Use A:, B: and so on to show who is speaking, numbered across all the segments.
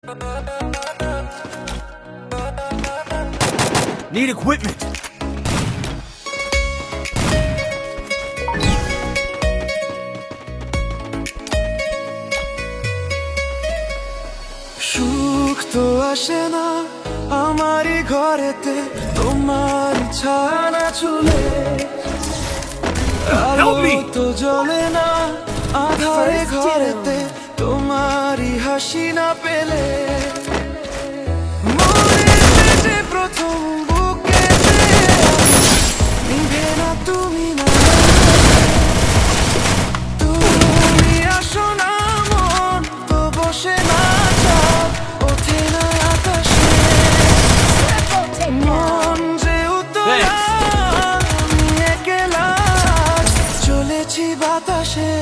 A: Need equipment.
B: সুখ তো আসে না আমারই ঘরেতে, তোমার ছানা চুলে আলো তো জ্বলে না আধারে ঘরেতে, তোমারই হাসি না পেলে। মনের পেটে প্রথম বুকেতে নিভে না তুমি না, তুমি আসো না মন তো বসে না চাঁদ, ওঠে না আকাশে মন যে উতলা, আমি একলা চলেছি বাতাসে।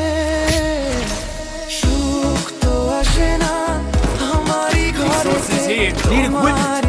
B: সুখ তো আসে না আমারই ঘরেতে,
A: Need equipment.